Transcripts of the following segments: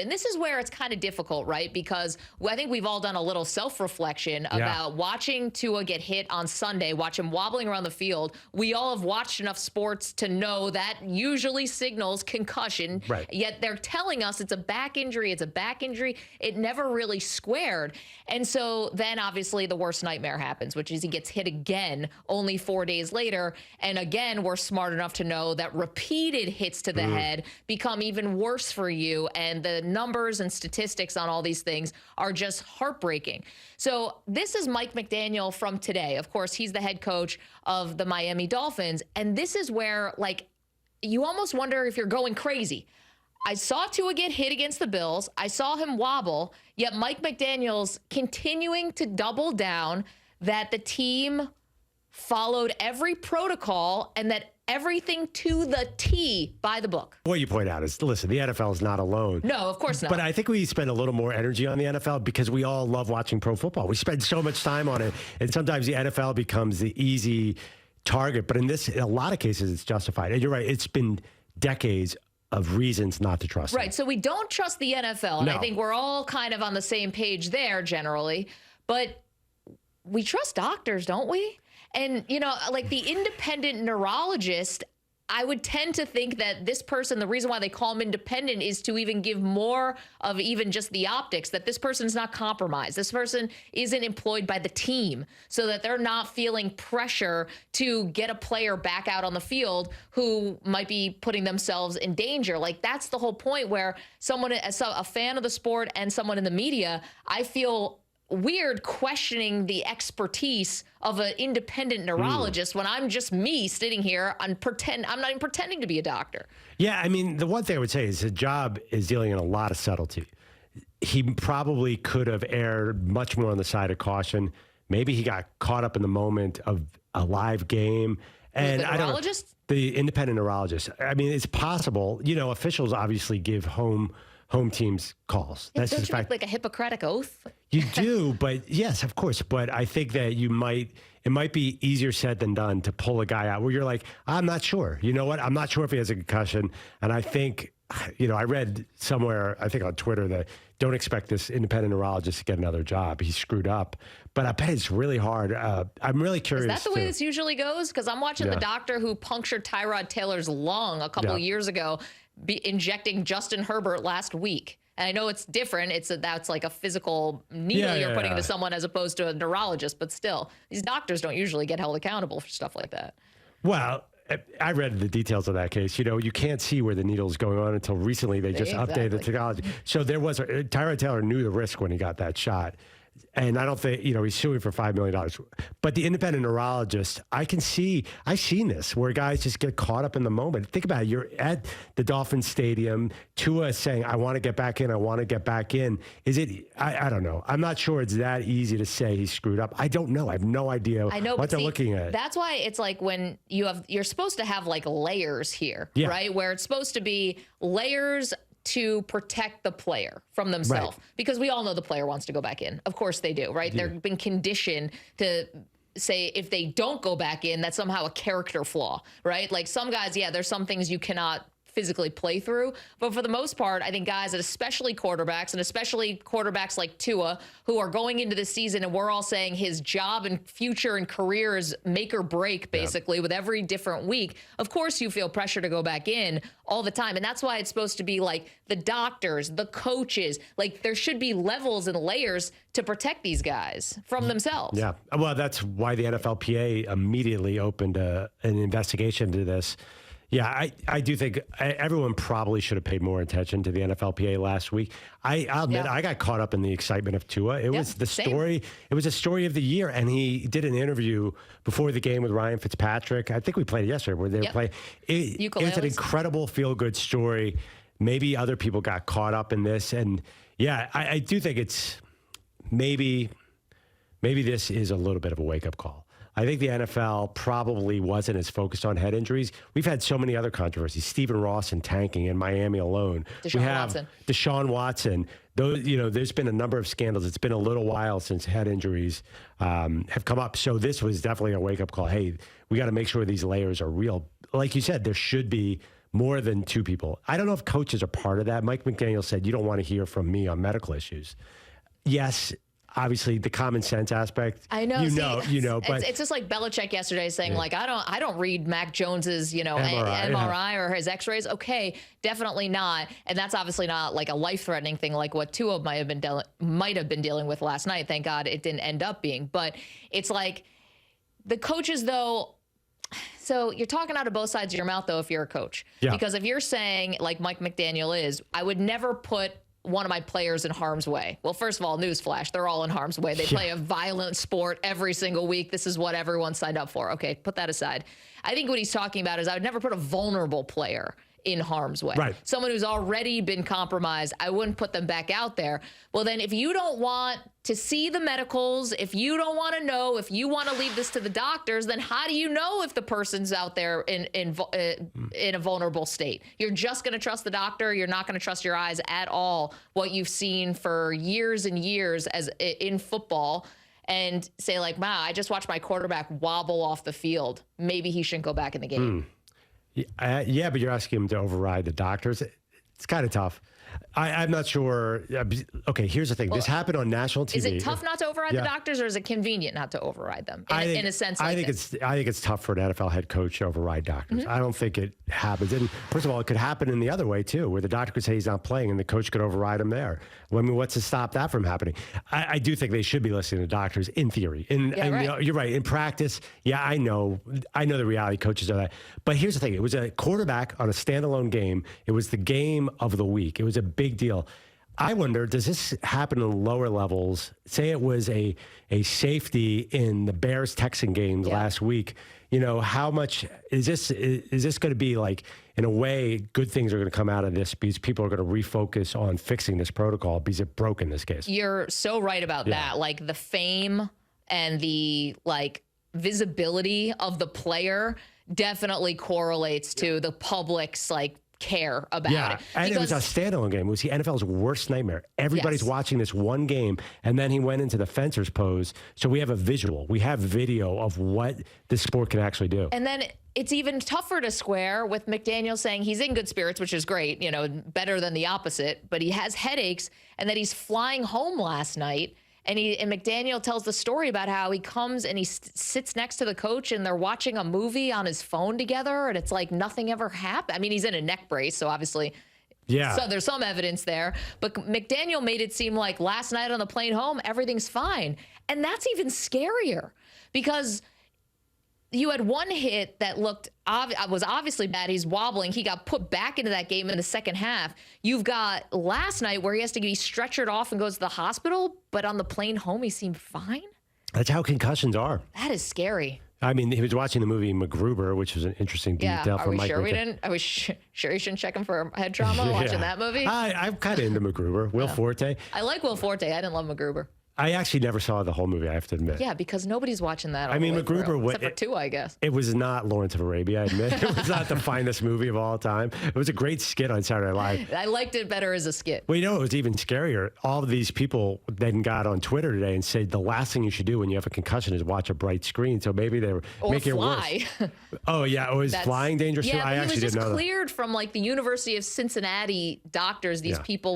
And this is where it's kind of difficult, right? Because I think we've all done a little self-reflection about watching Tua get hit on Sunday, watch him wobbling around the field. We all have watched enough sports to know that usually signals concussion. Right. Yet they're telling us it's a back injury. It's a back injury. It never really squared. And so then obviously the worst nightmare happens, which is he gets hit again only 4 days later. And again, we're smart enough to know that repeated hits to the head become even worse for you. And the numbers and statistics on all these things are just heartbreaking. So this is Mike McDaniel from today. Of course, he's the head coach of the Miami Dolphins. And this is where, like, you almost wonder if you're going crazy. I saw Tua get hit against the Bills. I saw him wobble, yet Mike McDaniel's continuing to double down that the team followed every protocol and that everything to the T by the book. What you point out is, listen, the NFL is not alone. No, of course not. But I think we spend a little more energy on the NFL because we all love watching pro football. We spend so much time on it, and sometimes the NFL becomes the easy target. But in a lot of cases, it's justified. And you're right, it's been decades of reasons not to trust them. Right, so we don't trust the NFL, and No. I think we're all kind of on the same page there generally. But we trust doctors, don't we? And, you know, like the independent neurologist, I would tend to think that this person, the reason why they call him independent is to even give more of even just the optics, that this person's not compromised. This person isn't employed by the team so that they're not feeling pressure to get a player back out on the field who might be putting themselves in danger. Like, that's the whole point where someone, as a fan of the sport and someone in the media, I feel weird questioning the expertise of an independent neurologist when I'm just me sitting here and I'm not even pretending to be a doctor. Yeah, I mean, the one thing I would say is his job is dealing in a lot of subtlety. He probably could have erred much more on the side of caution. Maybe he got caught up in the moment of a live game. And the neurologist? The independent neurologist. I mean, it's possible. You know, officials obviously give home teams calls. Yeah, That's don't just you fact. make like a Hippocratic oath? You do, but yes, of course. But I think that it might be easier said than done to pull a guy out where you're like, I'm not sure. You know what? I'm not sure if he has a concussion. And I think, you know, I read somewhere, I think on Twitter, that don't expect this independent neurologist to get another job. He's screwed up. But I bet it's really hard. I'm really curious. Is that the way this usually goes? Because I'm watching the doctor who punctured Tyrod Taylor's lung a couple of years ago be injecting Justin Herbert last week. And I know it's different. That's like a physical needle you're putting into someone as opposed to a neurologist. But still, these doctors don't usually get held accountable for stuff like that. Well, I read the details of that case. You know, you can't see where the needle is going on until recently. They just updated the technology. So Tyrod Taylor knew the risk when he got that shot. And I don't think, you know, he's suing for $5 million. But the independent neurologist, I've seen this where guys just get caught up in the moment. Think about it. You're at the Dolphins Stadium. Tua is saying, I want to get back in. I want to get back in. I don't know. I'm not sure it's that easy to say he screwed up. I don't know. I have no idea what they're looking at. That's why it's like when you're supposed to have like layers here, right? Where it's supposed to be layers to protect the player from themselves, because we all know the player wants to go back in. Of course they do, right? They've been conditioned to say if they don't go back in, that's somehow a character flaw, right? Like some guys, there's some things you cannot physically play through. But for the most part, I think guys, and especially quarterbacks like Tua, who are going into the season and we're all saying his job and future and career is make or break, basically, with every different week. Of course, you feel pressure to go back in all the time. And that's why it's supposed to be like the doctors, the coaches, like there should be levels and layers to protect these guys from themselves. Yeah. Well, that's why the NFLPA immediately opened an investigation into this. Yeah, I do think everyone probably should have paid more attention to the NFLPA last week. I'll admit, I got caught up in the excitement of Tua. It was the story. It was a story of the year. And he did an interview before the game with Ryan Fitzpatrick. I think we played it yesterday where they were playing. It was an incredible feel-good story. Maybe other people got caught up in this. And yeah, I do think it's maybe this is a little bit of a wake-up call. I think the NFL probably wasn't as focused on head injuries. We've had so many other controversies. Stephen Ross and tanking in Miami alone. Deshaun Watson. Those, there's been a number of scandals. It's been a little while since head injuries have come up. So this was definitely a wake-up call. Hey, we got to make sure these layers are real. Like you said, there should be more than two people. I don't know if coaches are part of that. Mike McDaniel said, you don't want to hear from me on medical issues. Yes, obviously the common sense aspect. I know. But it's just like Belichick yesterday saying, like, I don't read Mac Jones's, MRI or his X-rays. Okay, definitely not. And that's obviously not like a life-threatening thing, like what Tua might have been dealing with last night. Thank God it didn't end up being. But it's like the coaches, though. So you're talking out of both sides of your mouth, though, if you're a coach. Yeah. Because if you're saying, like Mike McDaniel is, I would never put one of my players in harm's way. Well, first of all, newsflash, they're all in harm's way. They play a violent sport every single week. This is what everyone signed up for. Okay, put that aside. I think what he's talking about is I would never put a vulnerable player in harm's way. Right. Someone who's already been compromised, I wouldn't put them back out there. Well, then if you don't want to see the medicals, if you don't want to know, if you want to leave this to the doctors, then how do you know if the person's out there in a vulnerable state? You're just going to trust the doctor. You're not going to trust your eyes at all, what you've seen for years and years as in football, and say like, wow, I just watched my quarterback wobble off the field. Maybe he shouldn't go back in the game. Yeah, but you're asking him to override the doctors. It's kind of tough. I'm not sure. Okay, here's the thing. This happened on national TV. Is it tough not to override the doctors, or is it convenient not to override them? In a sense, I think it's tough for an NFL head coach to override doctors. I don't think it happens. And first of all, it could happen in the other way too, where the doctor could say he's not playing, and the coach could override him there. Well, I mean, what's to stop that from happening? I do think they should be listening to doctors in theory. Right. You're right. In practice, I know the reality coaches are that. But here's the thing: it was a quarterback on a standalone game. It was the game of the week. It was a big deal. I wonder, does this happen in lower levels? Say it was a safety in the Bears-Texan games last week. How much is this going to be like, in a way, good things are going to come out of this because people are going to refocus on fixing this protocol because it broke in this case. You're so right about that. Like the fame and the visibility of the player definitely correlates to the public's care about it. And it was a standalone game. It was the NFL's worst nightmare. Everybody's watching this one game, and then he went into the fencer's pose. So we have a visual. We have video of what this sport can actually do. And then it's even tougher to square with McDaniel saying he's in good spirits, which is great, better than the opposite, but he has headaches, and that he's flying home last night. And McDaniel tells the story about how he comes and he sits next to the coach and they're watching a movie on his phone together, and it's like nothing ever happened. I mean, he's in a neck brace, so obviously, so there's some evidence there. But McDaniel made it seem like last night on the plane home, everything's fine. And that's even scarier because you had one hit that was obviously bad. He's wobbling. He got put back into that game in the second half. You've got last night where he has to be stretchered off and goes to the hospital, but on the plane home, he seemed fine. That's how concussions are. That is scary. I mean, he was watching the movie MacGruber, which was an interesting detail from Mike. Are we sure you shouldn't check him for head trauma watching that movie? I'm kind of into MacGruber. Will Forte. I like Will Forte. I didn't love MacGruber. I actually never saw the whole movie, I have to admit. Yeah, because nobody's watching that. I mean, MacGruber, except for Tua, I guess. It was not Lawrence of Arabia, I admit. It was not the finest movie of all time. It was a great skit on Saturday Night Live. I liked it better as a skit. Well, it was even scarier. All of these people then got on Twitter today and said the last thing you should do when you have a concussion is watch a bright screen. So maybe they were making it worse. Oh, yeah. Was flying dangerous too? I actually didn't know that. He was just cleared from the University of Cincinnati doctors. These people,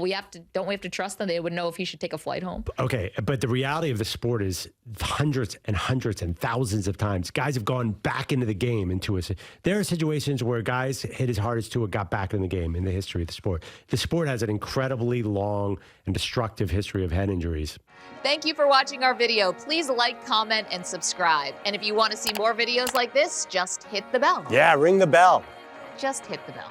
don't we have to trust them? They would know if he should take a flight home. Okay, but the reality of the sport is hundreds and thousands of times guys have gone back into the game there are situations where guys hit as hard as Tua got back in the game in the history of the sport. The sport has an incredibly long and destructive history of head injuries. Thank you for watching our video. Please like, comment, and subscribe. And if you want to see more videos like this, just hit the bell. Yeah, ring the bell. Just hit the bell.